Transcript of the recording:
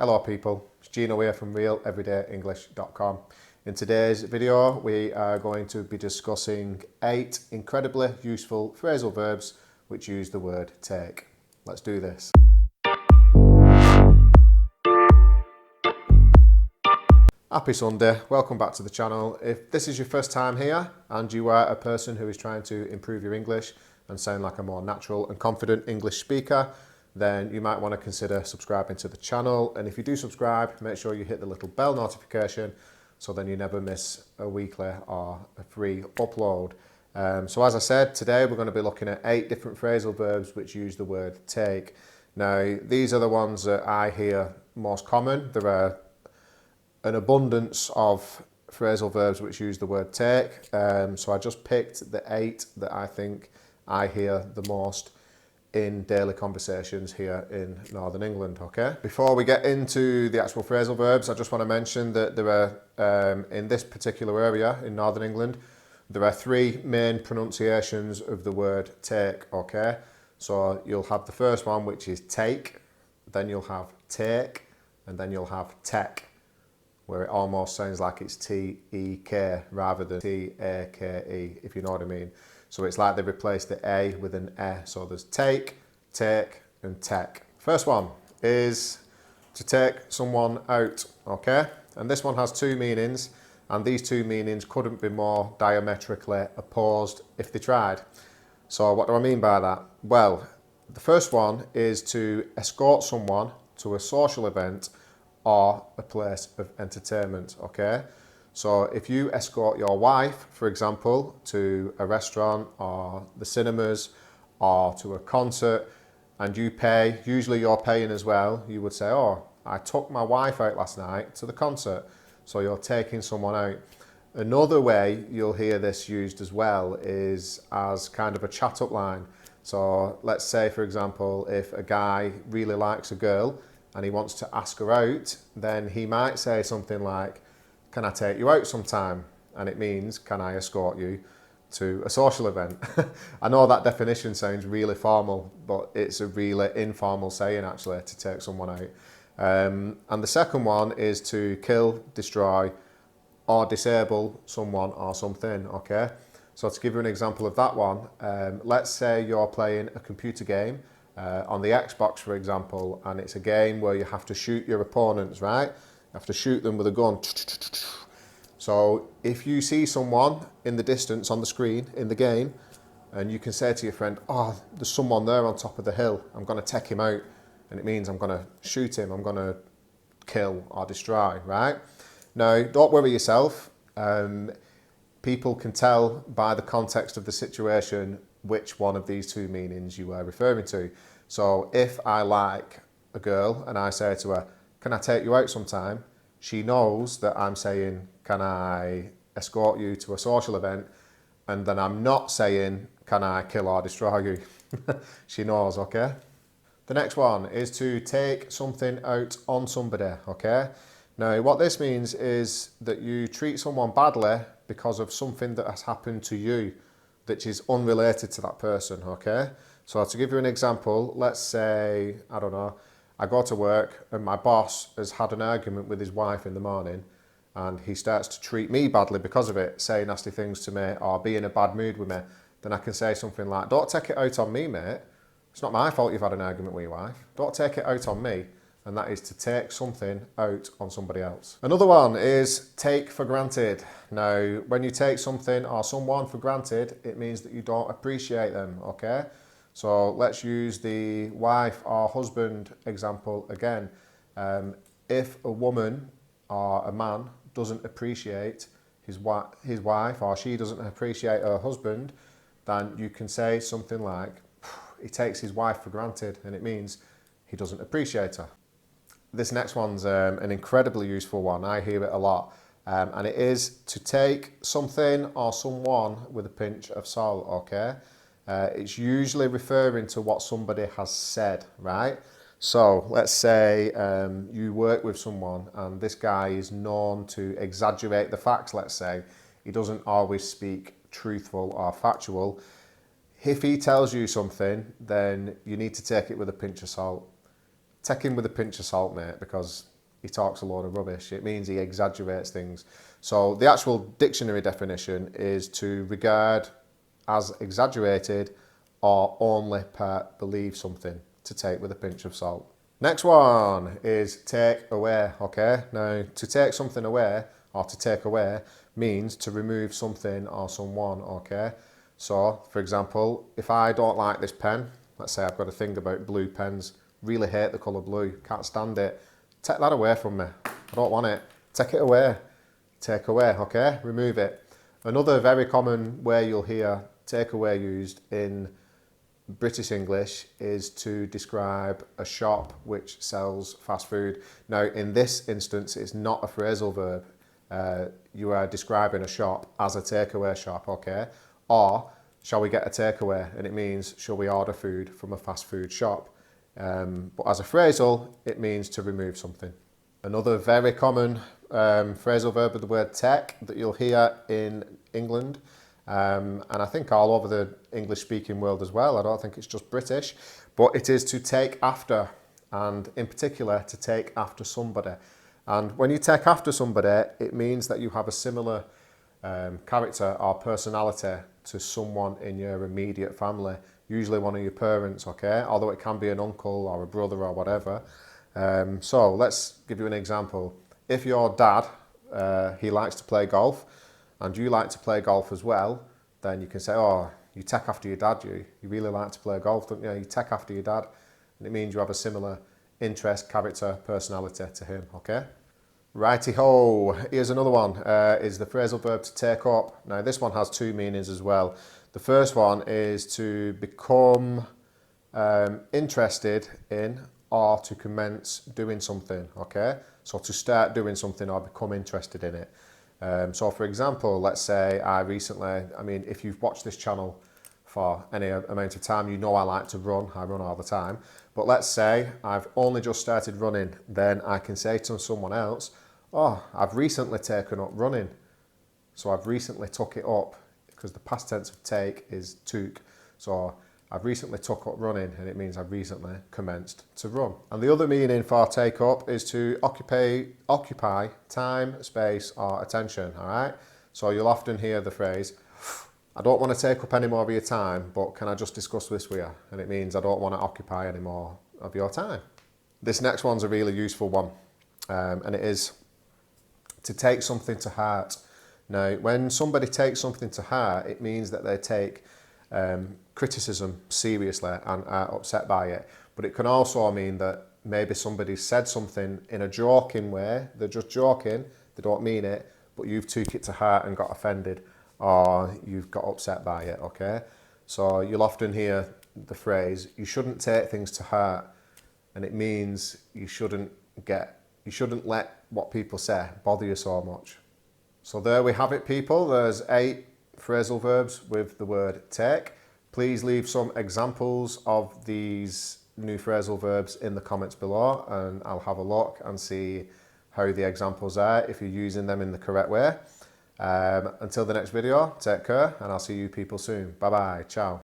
Hello people, it's Gino here from realeverydayenglish.com. In today's video we are going to be discussing 8 incredibly useful phrasal verbs which use the word take. Let's do this. Happy Sunday, welcome back to the channel. If this is your first time here and you are a person who is trying to improve your English and sound like a more natural and confident English speaker, then you might want to consider subscribing to the channel. And if you do subscribe, make sure you hit the little bell notification so then you never miss a weekly or a free upload. So as I said, today we're going to be looking at 8 different phrasal verbs which use the word take. Now, these are the ones that I hear most common. There are an abundance of phrasal verbs which use the word take. So I just picked the 8 that I think I hear the most in daily conversations here in Northern England, okay? Before we get into the actual phrasal verbs, I just want to mention that there are, in this particular area in Northern England, there are 3 main pronunciations of the word take, okay? So you'll have the first one, which is take, then you'll have take, and then you'll have tek, where it almost sounds like it's T-E-K rather than T-A-K-E, if you know what I mean. So it's like they've replaced the A with an E. So there's take, and tek. First one is to take someone out, okay? And this one has 2 meanings, and these 2 meanings couldn't be more diametrically opposed if they tried. So what do I mean by that? Well, the first one is to escort someone to a social event or a place of entertainment, okay? So if you escort your wife, for example, to a restaurant or the cinemas or to a concert and you pay, usually you're paying as well, you would say, oh, I took my wife out last night to the concert. So you're taking someone out. Another way you'll hear this used as well is as kind of a chat up line. So let's say, for example, if a guy really likes a girl and he wants to ask her out, then he might say something like, can I take you out sometime? And it means, can I escort you to a social event? I know that definition sounds really formal, but it's a really informal saying actually to take someone out. And the second one is to kill, destroy, or disable someone or something, okay? So to give you an example of that one, let's say you're playing a computer game on the Xbox, for example, and it's a game where you have to shoot your opponents, right? You have to shoot them with a gun. So if you see someone in the distance on the screen in the game, and you can say to your friend, oh, there's someone there on top of the hill, I'm going to take him out. And it means I'm going to shoot him, I'm going to kill or destroy, right? Now, don't worry yourself. People can tell by the context of the situation which one of these 2 meanings you are referring to. So if I like a girl and I say to her, can I take you out sometime? She knows that I'm saying, can I escort you to a social event? And then I'm not saying, can I kill or destroy you? She knows, okay? The next one is to take something out on somebody, okay? Now, what this means is that you treat someone badly because of something that has happened to you, which is unrelated to that person, okay? So to give you an example, let's say, I don't know, I go to work and my boss has had an argument with his wife in the morning and he starts to treat me badly because of it, say nasty things to me or be in a bad mood with me, then I can say something like, don't take it out on me, mate. It's not my fault you've had an argument with your wife. Don't take it out on me. And that is to take something out on somebody else. Another one is take for granted. Now, when you take something or someone for granted, it means that you don't appreciate them, okay? So let's use the wife or husband example again. If a woman or a man doesn't appreciate his wife or she doesn't appreciate her husband, then you can say something like, he takes his wife for granted, and it means he doesn't appreciate her. This next one's an incredibly useful one. I hear it a lot. And it is to take something or someone with a pinch of salt, okay? It's usually referring to what somebody has said, right? So let's say you work with someone and this guy is known to exaggerate the facts, let's say. He doesn't always speak truthful or factual. If he tells you something, then you need to take it with a pinch of salt. take him with a pinch of salt, mate, because he talks a load of rubbish. It means he exaggerates things. So the actual dictionary definition is to regard as exaggerated or only part believe something, to take with a pinch of salt. Next one is take away, okay? Now, to take something away or to take away means to remove something or someone, okay? So, for example, if I don't like this pen, let's say I've got a thing about blue pens, really hate the colour blue, can't stand it, take that away from me. I don't want it. Take it away. Take away, okay? Remove it. Another very common way you'll hear take away used in British English is to describe a shop which sells fast food. Now, in this instance, it's not a phrasal verb. You are describing a shop as a takeaway shop, okay? Or, shall we get a takeaway? And it means, shall we order food from a fast food shop? But as a phrasal, it means to remove something. Another very common phrasal verb of the word take that you'll hear in England, and I think all over the English-speaking world as well. I don't think it's just British, but it is to take after, and in particular, to take after somebody. And when you take after somebody, it means that you have a similar character or personality to someone in your immediate family, usually one of your parents, okay? Although it can be an uncle or a brother or whatever. So let's give you an example. If your dad, he likes to play golf, and you like to play golf as well, then you can say, oh, you take after your dad, you really like to play golf, don't you? You take after your dad, and it means you have a similar interest, character, personality to him, okay? Righty-ho, here's another one, is the phrasal verb to take up. Now this one has two meanings as well. The first one is to become interested in or to commence doing something, okay? So to start doing something or become interested in it. So for example, let's say if you've watched this channel for any amount of time, you know I like to run, I run all the time. But let's say I've only just started running, then I can say to someone else, oh, I've recently taken up running. So I've recently took it up, because the past tense of take is took. So I've recently took up running, and it means I've recently commenced to run. And the other meaning for take up is to occupy time, space, or attention, all right? So you'll often hear the phrase, I don't want to take up any more of your time, but can I just discuss this with you? And it means I don't want to occupy any more of your time. This next one's a really useful one, and it is to take something to heart. Now, when somebody takes something to heart, it means that they take criticism seriously and are upset by it. But it can also mean that maybe somebody said something in a joking way, they're just joking, they don't mean it, but you've took it to heart and got offended, or you've got upset by it, okay? So you'll often hear the phrase, you shouldn't take things to heart, and it means you shouldn't let what people say bother you so much. So there we have it, people. There's 8 phrasal verbs with the word take. Please leave some examples of these new phrasal verbs in the comments below, and I'll have a look and see how the examples are, if you're using them in the correct way. Until the next video, take care, and I'll see you people soon. Bye bye, ciao.